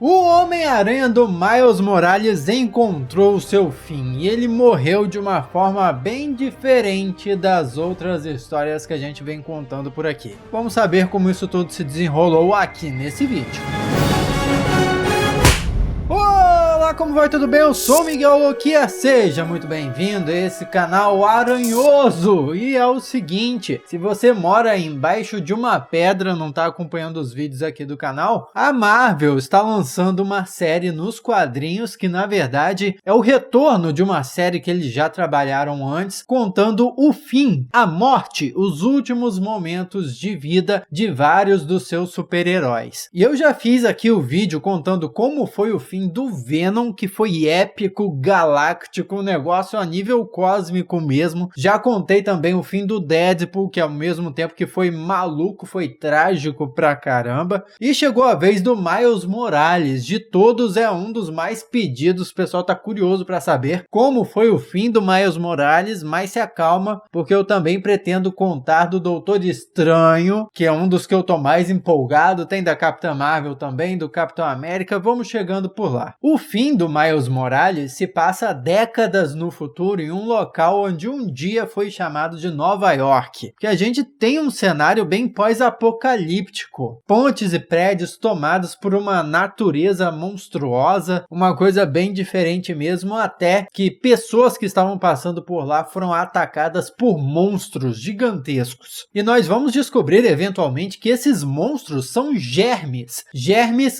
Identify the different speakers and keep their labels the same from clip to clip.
Speaker 1: O Homem-Aranha do Miles Morales encontrou seu fim e ele morreu de uma forma bem diferente das outras histórias que a gente vem contando por aqui. Vamos saber como isso tudo se desenrolou aqui nesse vídeo. Olá, como vai? Tudo bem? Eu sou o Miguel Loquia, seja muito bem-vindo a esse canal aranhoso. E é o seguinte, se você mora embaixo de uma pedra, não está acompanhando os vídeos aqui do canal, a Marvel está lançando uma série nos quadrinhos que na verdade é o retorno de uma série que eles já trabalharam antes, contando o fim, a morte, os últimos momentos de vida de vários dos seus super-heróis. E eu já fiz aqui o vídeo contando como foi o fim do Venom, que foi épico, galáctico, um negócio a nível cósmico mesmo. Já contei também o fim do Deadpool, que ao mesmo tempo que foi maluco, foi trágico pra caramba. E chegou a vez do Miles Morales. De todos é um dos mais pedidos, o pessoal tá curioso pra saber como foi o fim do Miles Morales, mas se acalma, porque eu também pretendo contar do Doutor Estranho, que é um dos que eu tô mais empolgado. Tem da Capitã Marvel também, do Capitão América, vamos chegando por lá. O fim do Miles Morales se passa décadas no futuro em um local onde um dia foi chamado de Nova York, que a gente tem um cenário bem pós-apocalíptico, pontes e prédios tomados por uma natureza monstruosa, uma coisa bem diferente mesmo, até que pessoas que estavam passando por lá foram atacadas por monstros gigantescos. E nós vamos descobrir eventualmente que esses monstros são germes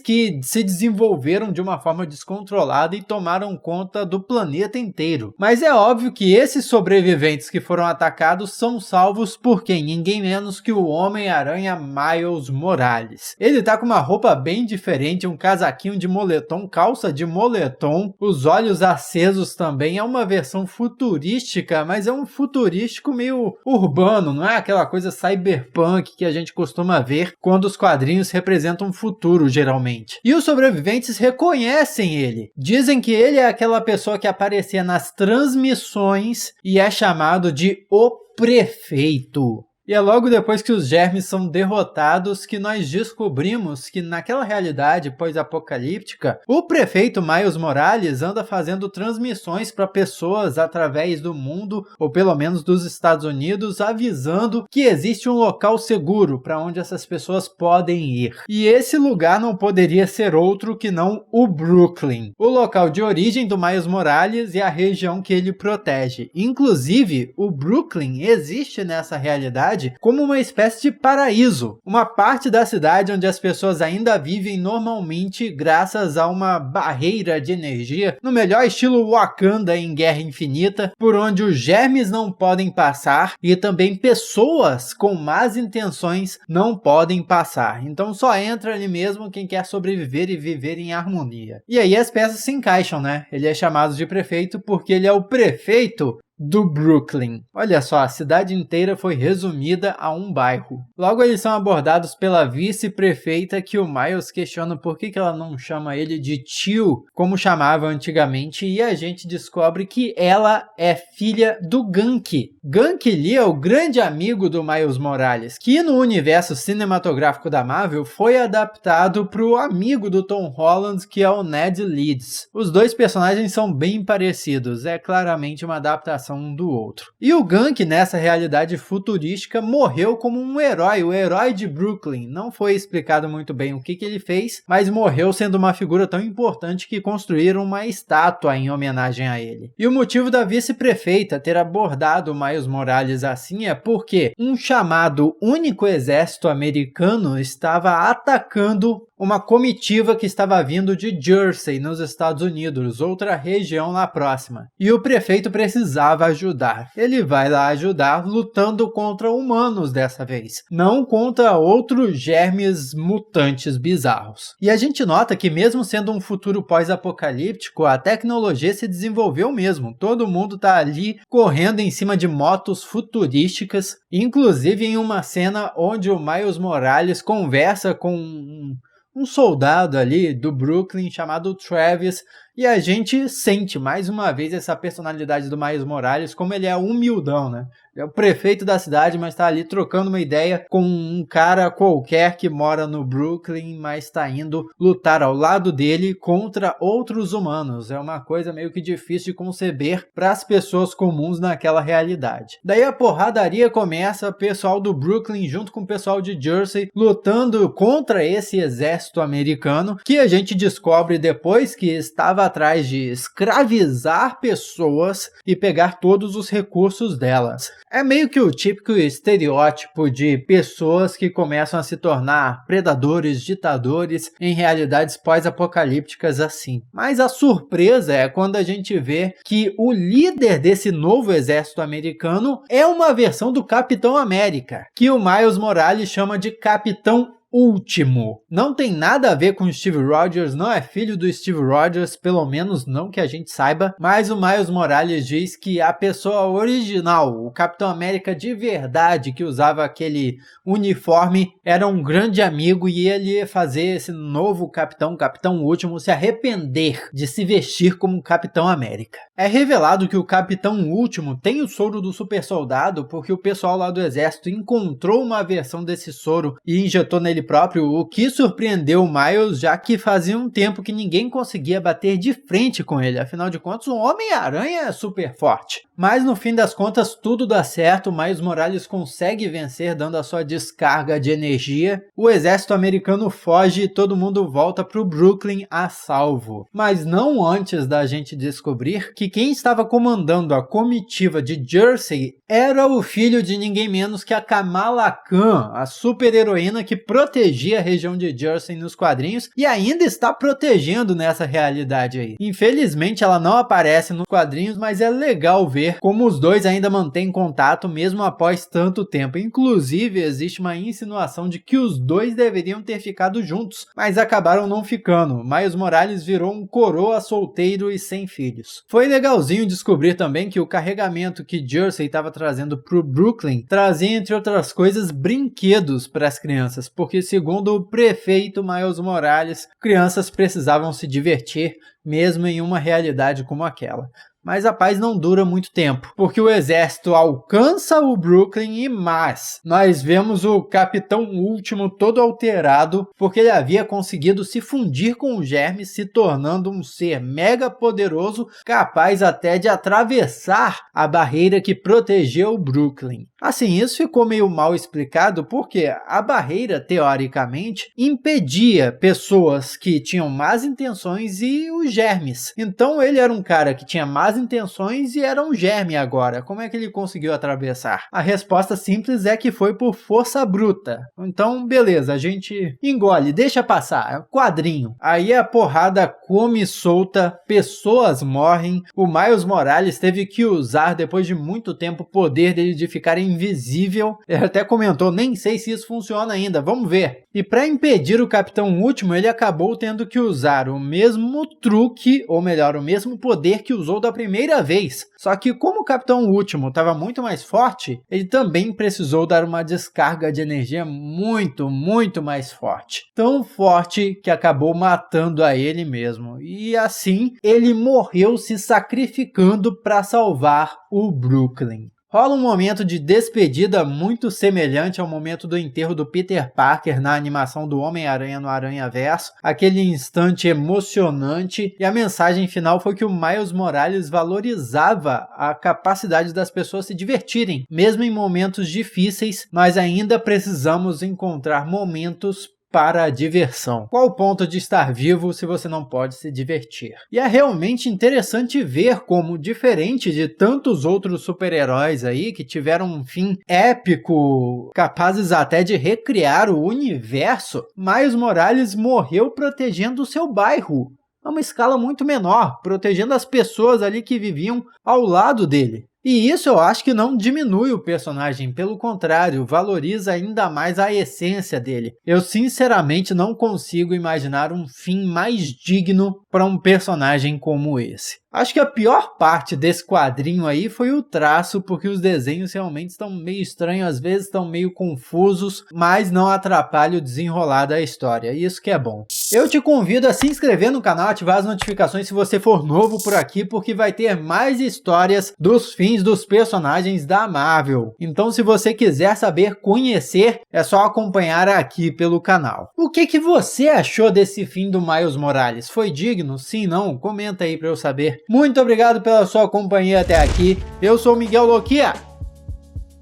Speaker 1: que se desenvolveram de uma forma descontrolada e tomaram conta do planeta inteiro. Mas é óbvio que esses sobreviventes que foram atacados são salvos por quem? Ninguém menos que o Homem-Aranha Miles Morales. Ele tá com uma roupa bem diferente, um casaquinho de moletom, calça de moletom, os olhos acesos também. É uma versão futurística, mas é um futurístico meio urbano, não é aquela coisa cyberpunk que a gente costuma ver quando os quadrinhos representam o futuro, geralmente. E os sobreviventes reconhecem ele. Dizem que ele é aquela pessoa que aparecia nas transmissões e é chamado de o Prefeito. E é logo depois que os germes são derrotados que nós descobrimos que naquela realidade pós-apocalíptica, o prefeito Miles Morales anda fazendo transmissões para pessoas através do mundo, ou pelo menos dos Estados Unidos, avisando que existe um local seguro para onde essas pessoas podem ir. E esse lugar não poderia ser outro que não o Brooklyn, o local de origem do Miles Morales e a região que ele protege. Inclusive, o Brooklyn existe nessa realidade como uma espécie de paraíso, uma parte da cidade onde as pessoas ainda vivem normalmente graças a uma barreira de energia, no melhor estilo Wakanda em Guerra Infinita, por onde os germes não podem passar e também pessoas com más intenções não podem passar. Então só entra ali mesmo quem quer sobreviver e viver em harmonia. E aí as peças se encaixam, né? Ele é chamado de prefeito porque ele é o prefeito do Brooklyn. Olha só, a cidade inteira foi resumida a um bairro. Logo eles são abordados pela vice-prefeita, que o Miles questiona por que ela não chama ele de tio, como chamava antigamente, e a gente descobre que ela é filha do Ganke. Ganke Lee é o grande amigo do Miles Morales, que no universo cinematográfico da Marvel foi adaptado para o amigo do Tom Holland, que é o Ned Leeds. Os dois personagens são bem parecidos, é claramente uma adaptação um do outro. E o Ganke, nessa realidade futurística, morreu como um herói, o herói de Brooklyn. Não foi explicado muito bem o que ele fez, mas morreu sendo uma figura tão importante que construíram uma estátua em homenagem a ele. E o motivo da vice-prefeita ter abordado o Miles Morales assim é porque um chamado Único Exército Americano estava atacando uma comitiva que estava vindo de Jersey, nos Estados Unidos, outra região lá próxima. E o prefeito precisava ajudar. Ele vai lá ajudar lutando contra humanos dessa vez, não contra outros germes mutantes bizarros. E a gente nota que mesmo sendo um futuro pós-apocalíptico, a tecnologia se desenvolveu mesmo. Todo mundo tá ali correndo em cima de motos futurísticas, inclusive em uma cena onde o Miles Morales conversa com um soldado ali do Brooklyn chamado Travis, E a gente sente mais uma vez essa personalidade do Miles Morales, como ele é humildão, né? Ele é o prefeito da cidade, mas tá ali trocando uma ideia com um cara qualquer que mora no Brooklyn, mas tá indo lutar ao lado dele contra outros humanos. É uma coisa meio que difícil de conceber para as pessoas comuns naquela realidade. Daí a porradaria começa, o pessoal do Brooklyn junto com o pessoal de Jersey lutando contra esse exército americano, que a gente descobre depois que estava atrás de escravizar pessoas e pegar todos os recursos delas. É meio que o típico estereótipo de pessoas que começam a se tornar predadores, ditadores em realidades pós-apocalípticas assim. Mas a surpresa é quando a gente vê que o líder desse novo exército americano é uma versão do Capitão América, que o Miles Morales chama de Capitão Último. Não tem nada a ver com o Steve Rogers, não é filho do Steve Rogers, pelo menos não que a gente saiba, mas o Miles Morales diz que a pessoa original, o Capitão América de verdade que usava aquele uniforme, era um grande amigo e ele ia fazer esse novo Capitão Último, se arrepender de se vestir como Capitão América. É revelado que o Capitão Último tem o soro do super soldado porque o pessoal lá do exército encontrou uma versão desse soro e injetou nele próprio, o que surpreendeu o Miles, já que fazia um tempo que ninguém conseguia bater de frente com ele. Afinal de contas, o Homem-Aranha é super forte. Mas no fim das contas, tudo dá certo, Miles Morales consegue vencer dando a sua descarga de energia. O exército americano foge e todo mundo volta para o Brooklyn a salvo. Mas não antes da gente descobrir que quem estava comandando a comitiva de Jersey era o filho de ninguém menos que a Kamala Khan, a super-heroína que protegia a região de Jersey nos quadrinhos e ainda está protegendo nessa realidade aí. Infelizmente ela não aparece nos quadrinhos, mas é legal ver como os dois ainda mantêm contato mesmo após tanto tempo. Inclusive existe uma insinuação de que os dois deveriam ter ficado juntos, mas acabaram não ficando. Miles Morales virou um coroa solteiro e sem filhos. Foi legalzinho descobrir também que o carregamento que Jersey estava trazendo para o Brooklyn trazia, entre outras coisas, brinquedos para as crianças, porque segundo o prefeito Miles Morales, crianças precisavam se divertir mesmo em uma realidade como aquela. Mas a paz não dura muito tempo, porque o exército alcança o Brooklyn e mais. Nós vemos o Capitão Último todo alterado, porque ele havia conseguido se fundir com o Germe, se tornando um ser mega poderoso, capaz até de atravessar a barreira que protegeu o Brooklyn. Assim, isso ficou meio mal explicado, porque a barreira, teoricamente, impedia pessoas que tinham más intenções e os germes. Então ele era um cara que tinha más intenções e era um germe agora. Como é que ele conseguiu atravessar? A resposta simples é que foi por força bruta. Então, beleza, a gente engole, deixa passar, é um quadrinho. Aí a porrada come solta, pessoas morrem, o Miles Morales teve que usar, depois de muito tempo, o poder dele de ficar invisível. Ele até comentou, nem sei se isso funciona ainda, vamos ver. E para impedir o Capitão Último, ele acabou tendo que usar o mesmo truque, ou melhor, o mesmo poder que usou da primeira vez. Só que como o Capitão Último estava muito mais forte, ele também precisou dar uma descarga de energia muito mais forte. Tão forte que acabou matando a ele mesmo. E assim, ele morreu se sacrificando para salvar o Brooklyn. Rola um momento de despedida muito semelhante ao momento do enterro do Peter Parker na animação do Homem-Aranha no Aranhaverso, aquele instante emocionante, e a mensagem final foi que o Miles Morales valorizava a capacidade das pessoas se divertirem. Mesmo em momentos difíceis, nós ainda precisamos encontrar momentos para a diversão. Qual o ponto de estar vivo se você não pode se divertir? E é realmente interessante ver como, diferente de tantos outros super-heróis aí que tiveram um fim épico, capazes até de recriar o universo, Miles Morales morreu protegendo o seu bairro, a uma escala muito menor, protegendo as pessoas ali que viviam ao lado dele. E isso eu acho que não diminui o personagem, pelo contrário, valoriza ainda mais a essência dele. Eu sinceramente não consigo imaginar um fim mais digno para um personagem como esse. Acho que a pior parte desse quadrinho aí foi o traço, porque os desenhos realmente estão meio estranhos, às vezes estão meio confusos, mas não atrapalha o desenrolar da história, isso que é bom. Eu te convido a se inscrever no canal, ativar as notificações se você for novo por aqui, porque vai ter mais histórias dos fins dos personagens da Marvel. Então, se você quiser saber, conhecer, é só acompanhar aqui pelo canal. O que você achou desse fim do Miles Morales? Foi digno? Sim, não? Comenta aí para eu saber. Muito obrigado pela sua companhia até aqui. Eu sou o Miguel Loquia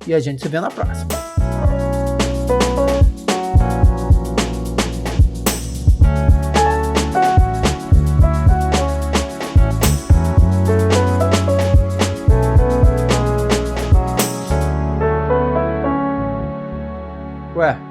Speaker 1: e a gente se vê na próxima.